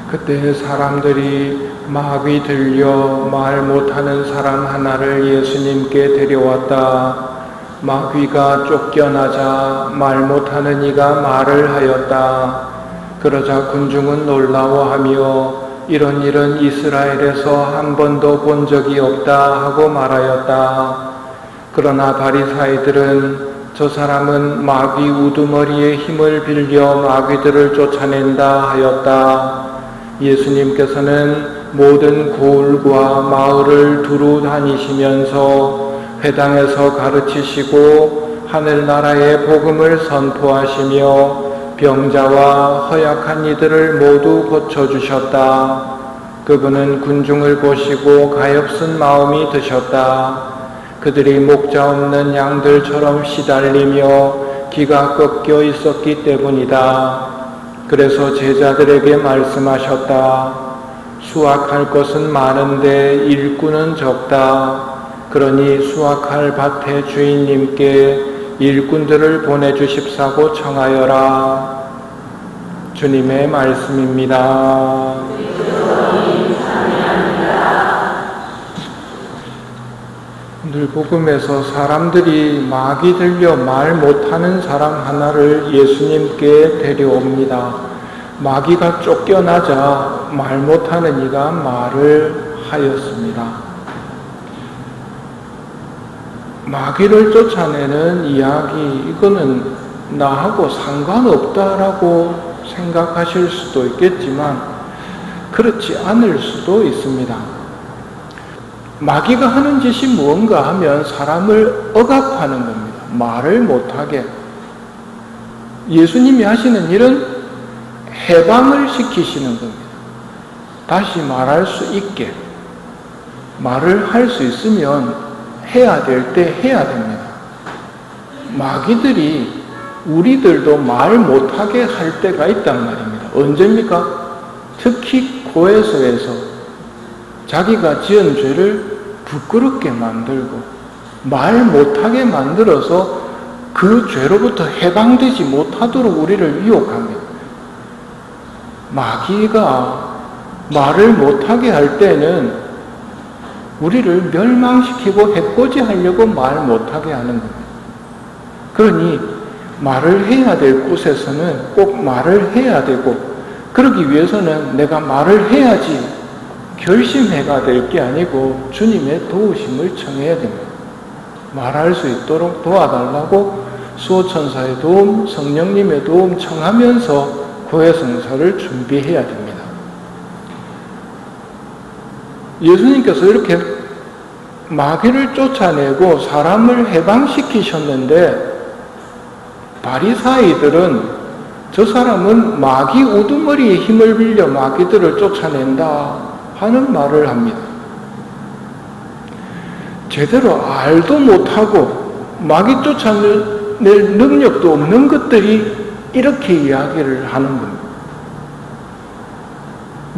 그때 사람들이 마귀 들려 말 못하는 사람 하나를 예수님께 데려왔다. 마귀가 쫓겨나자 말 못하는 이가 말을 하였다. 그러자 군중은 놀라워하며 이런 일은 이스라엘에서 한 번도 본 적이 없다 하고 말하였다. 그러나 바리사이들은 저 사람은 마귀 우두머리의 힘을 빌려 마귀들을 쫓아낸다 하였다. 예수님께서는 모든 고을과 마을을 두루 다니시면서 회당에서 가르치시고 하늘나라의 복음을 선포하시며 병자와 허약한 이들을 모두 고쳐주셨다. 그분은 군중을 보시고 가엾은 마음이 드셨다. 그들이 목자 없는 양들처럼 시달리며 기가 꺾여 있었기 때문이다. 그래서 제자들에게 말씀하셨다. 수확할 것은 많은데 일꾼은 적다. 그러니 수확할 밭의 주인님께 일꾼들을 보내주십사고 청하여라. 주님의 말씀입니다. 오늘 복음에서 사람들이 마귀 들려 말 못하는 사람 하나를 예수님께 데려옵니다. 마귀가 쫓겨나자 말 못하는 이가 말을 하였습니다. 마귀를 쫓아내는 이야기, 이거는 나하고 상관없다라고 생각하실 수도 있겠지만 그렇지 않을 수도 있습니다. 마귀가 하는 짓이 무언가 하면 사람을 억압하는 겁니다. 말을 못하게. 예수님이 하시는 일은 해방을 시키시는 겁니다. 다시 말할 수 있게. 말을 할 수 있으면 해야 될 때 해야 됩니다. 마귀들이 우리들도 말 못하게 할 때가 있단 말입니다. 언제입니까? 특히 고해성에서 자기가 지은 죄를 부끄럽게 만들고 말 못하게 만들어서 그 죄로부터 해방되지 못하도록 우리를 유혹합니다. 마귀가 말을 못하게 할 때는 우리를 멸망시키고 해코지하려고 말 못하게 하는 겁니다. 그러니 말을 해야 될 곳에서는 꼭 말을 해야 되고, 그러기 위해서는 내가 말을 해야지 결심해가 될 게 아니고 주님의 도우심을 청해야 됩니다. 말할 수 있도록 도와달라고 수호천사의 도움, 성령님의 도움 청하면서 고해성사를 준비해야 됩니다. 예수님께서 이렇게 마귀를 쫓아내고 사람을 해방시키셨는데 바리사이들은 저 사람은 마귀 우두머리의 힘을 빌려 마귀들을 쫓아낸다 하는 말을 합니다. 제대로 알도 못하고 마귀 쫓아낼 능력도 없는 것들이 이렇게 이야기를 하는 겁니다.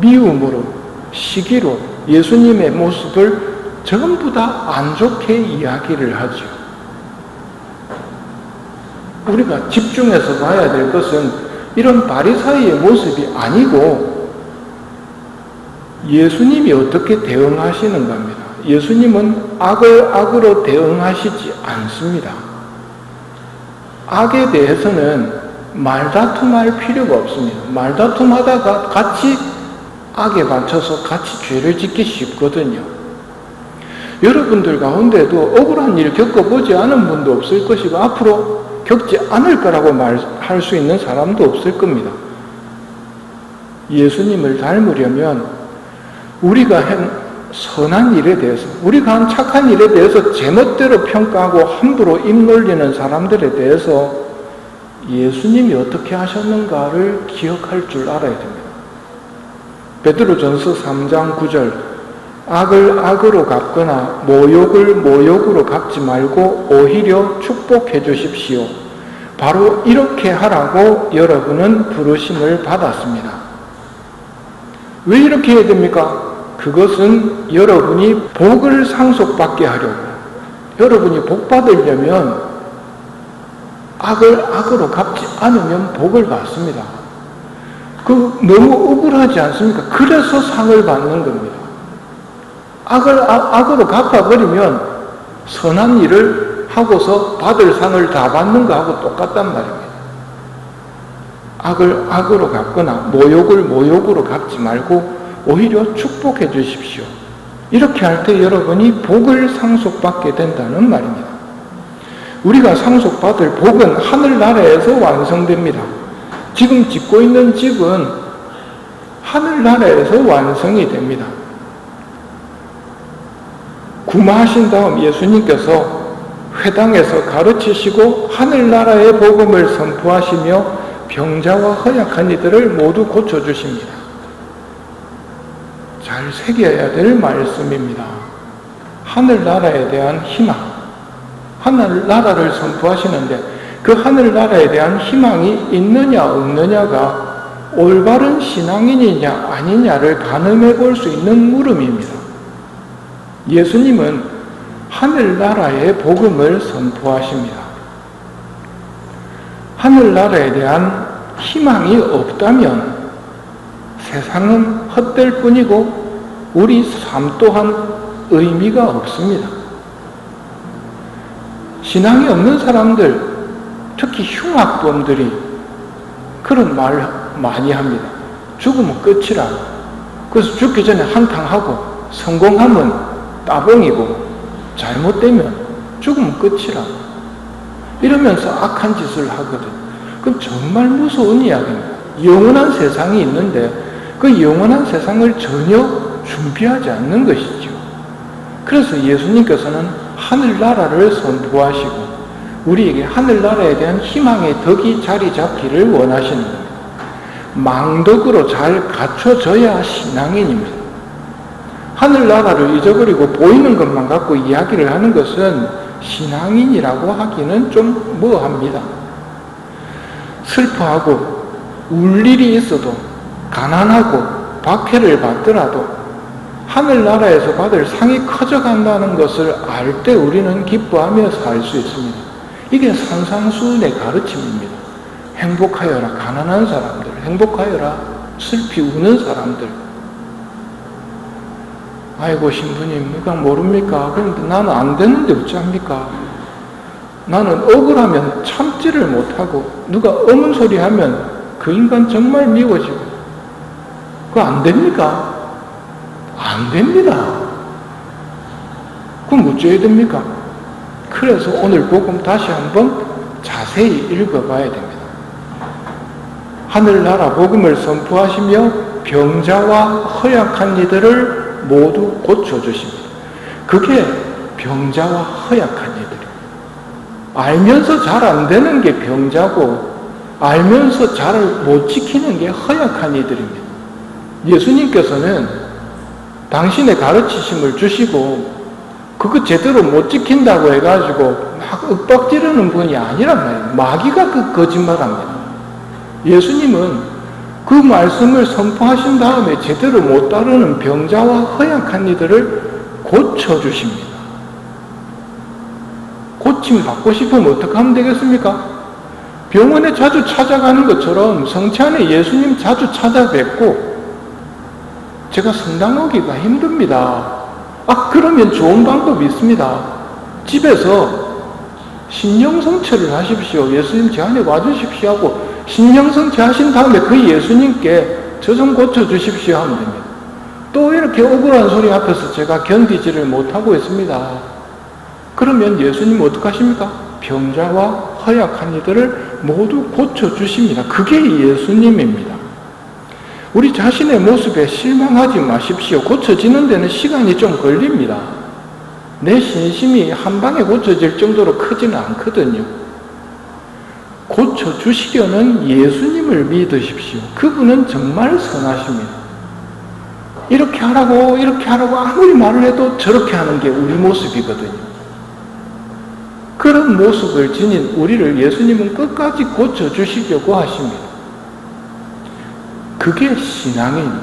미움으로, 시기로 예수님의 모습을 전부 다 안 좋게 이야기를 하죠. 우리가 집중해서 봐야 될 것은 이런 바리사이의 모습이 아니고 예수님이 어떻게 대응하시는 겁니다. 예수님은 악을 악으로 대응하시지 않습니다. 악에 대해서는 말다툼할 필요가 없습니다. 말다툼하다가 같이 악에 맞춰서 같이 죄를 짓기 쉽거든요. 여러분들 가운데도 억울한 일을 겪어보지 않은 분도 없을 것이고 앞으로 겪지 않을 거라고 말할 수 있는 사람도 없을 겁니다. 예수님을 닮으려면 우리가 한 선한 일에 대해서, 우리가 한 착한 일에 대해서 제멋대로 평가하고 함부로 입 놀리는 사람들에 대해서 예수님이 어떻게 하셨는가를 기억할 줄 알아야 됩니다. 베드로전서 3장 9절, 악을 악으로 갚거나 모욕을 모욕으로 갚지 말고 오히려 축복해 주십시오. 바로 이렇게 하라고 여러분은 부르심을 받았습니다. 왜 이렇게 해야 됩니까? 그것은 여러분이 복을 상속받게 하려고, 여러분이 복 받으려면 악을 악으로 갚지 않으면 복을 받습니다. 너무 억울하지 않습니까? 그래서 상을 받는 겁니다. 악으로 갚아버리면 선한 일을 하고서 받을 상을 다 받는 거하고 똑같단 말입니다. 악을 악으로 갚거나 모욕을 모욕으로 갚지 말고 오히려 축복해 주십시오. 이렇게 할 때 여러분이 복을 상속받게 된다는 말입니다. 우리가 상속받을 복은 하늘나라에서 완성됩니다. 지금 짓고 있는 집은 하늘나라에서 완성이 됩니다. 구마하신 다음 예수님께서 회당에서 가르치시고 하늘나라의 복음을 선포하시며 병자와 허약한 이들을 모두 고쳐주십니다. 잘 새겨야 될 말씀입니다. 하늘나라에 대한 희망, 하늘나라를 선포하시는데 그 하늘나라에 대한 희망이 있느냐 없느냐가 올바른 신앙인이냐 아니냐를 가늠해 볼 수 있는 물음입니다. 예수님은 하늘나라의 복음을 선포하십니다. 하늘나라에 대한 희망이 없다면 세상은 헛될 뿐이고 우리 삶 또한 의미가 없습니다. 신앙이 없는 사람들, 특히 흉악범들이 그런 말 많이 합니다. 죽으면 끝이라. 그래서 죽기 전에 한탕하고 성공하면 따봉이고 잘못되면 죽으면 끝이라. 이러면서 악한 짓을 하거든. 그럼 정말 무서운 이야기입니다. 영원한 세상이 있는데 그 영원한 세상을 전혀 준비하지 않는 것이죠. 그래서 예수님께서는 하늘나라를 선포하시고 우리에게 하늘나라에 대한 희망의 덕이 자리 잡기를 원하시는 겁니다. 망덕으로 잘 갖춰져야 신앙인입니다. 하늘나라를 잊어버리고 보이는 것만 갖고 이야기를 하는 것은 신앙인이라고 하기는 좀 뭐합니다. 슬퍼하고 울 일이 있어도 가난하고 박해를 받더라도 하늘나라에서 받을 상이 커져간다는 것을 알 때 우리는 기뻐하며 살 수 있습니다. 이게 산상수훈의 가르침입니다. 행복하여라 가난한 사람들, 행복하여라 슬피 우는 사람들. 아이고 신부님 누가 모릅니까? 그런데 나는 안 되는데 어찌합니까? 나는 억울하면 참지를 못하고 누가 어문 소리 하면 그 인간 정말 미워지고 그거 안 됩니까? 안 됩니다. 그럼 어찌해야 됩니까? 그래서 오늘 복음 다시 한번 자세히 읽어봐야 됩니다. 하늘나라 복음을 선포하시며 병자와 허약한 이들을 모두 고쳐주십니다. 그게 병자와 허약한 이들입니다. 알면서 잘 안 되는 게 병자고 알면서 잘 못 지키는 게 허약한 이들입니다. 예수님께서는 당신의 가르치심을 주시고 그거 제대로 못 지킨다고 해가지고 막 윽박지르는 분이 아니란 말이에요. 마귀가 그 거짓말합니다. 예수님은 그 말씀을 선포하신 다음에 제대로 못 따르는 병자와 허약한 이들을 고쳐주십니다. 고침 받고 싶으면 어떻게 하면 되겠습니까? 병원에 자주 찾아가는 것처럼 성찬에 예수님 자주 찾아뵙고 제가 성당 오기가 힘듭니다. 그러면 좋은 방법이 있습니다. 집에서 신령성체를 하십시오. 예수님 제 안에 와주십시오 하고 신령성체 하신 다음에 그 예수님께 저 좀 고쳐주십시오 하면 됩니다. 또 이렇게 억울한 소리 앞에서 제가 견디지를 못하고 있습니다. 그러면 예수님 어떻게 하십니까? 병자와 허약한 이들을 모두 고쳐주십니다. 그게 예수님입니다. 우리 자신의 모습에 실망하지 마십시오. 고쳐지는 데는 시간이 좀 걸립니다. 내 신심이 한 방에 고쳐질 정도로 크지는 않거든요. 고쳐주시려는 예수님을 믿으십시오. 그분은 정말 선하십니다. 이렇게 하라고 아무리 말을 해도 저렇게 하는 게 우리 모습이거든요. 그런 모습을 지닌 우리를 예수님은 끝까지 고쳐주시려고 하십니다. 그게 신앙입니다.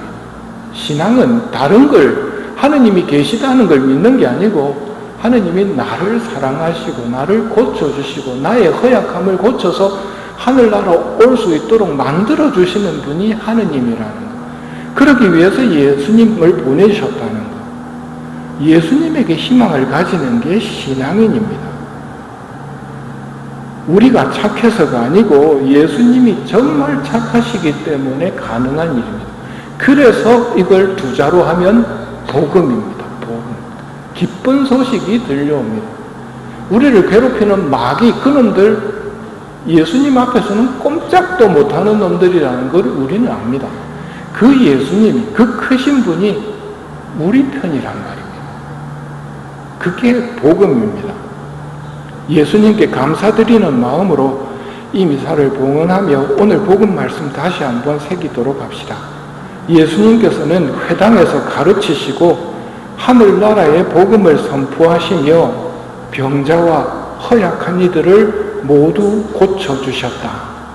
신앙은 다른 걸 하느님이 계시다는 걸 믿는 게 아니고 하느님이 나를 사랑하시고 나를 고쳐주시고 나의 허약함을 고쳐서 하늘나라 올 수 있도록 만들어주시는 분이 하느님이라는 것. 그러기 위해서 예수님을 보내주셨다는 것. 예수님에게 희망을 가지는 게 신앙인입니다. 우리가 착해서가 아니고 예수님이 정말 착하시기 때문에 가능한 일입니다. 그래서 이걸 두자로 하면 복음입니다. 복음. 기쁜 소식이 들려옵니다. 우리를 괴롭히는 마귀, 그놈들 예수님 앞에서는 꼼짝도 못하는 놈들이라는 걸 우리는 압니다. 그 예수님이, 그 크신 분이 우리 편이란 말입니다. 그게 복음입니다. 예수님께 감사드리는 마음으로 이 미사를 봉헌하며 오늘 복음 말씀 다시 한번 새기도록 합시다. 예수님께서는 회당에서 가르치시고 하늘나라의 복음을 선포하시며 병자와 허약한 이들을 모두 고쳐주셨다.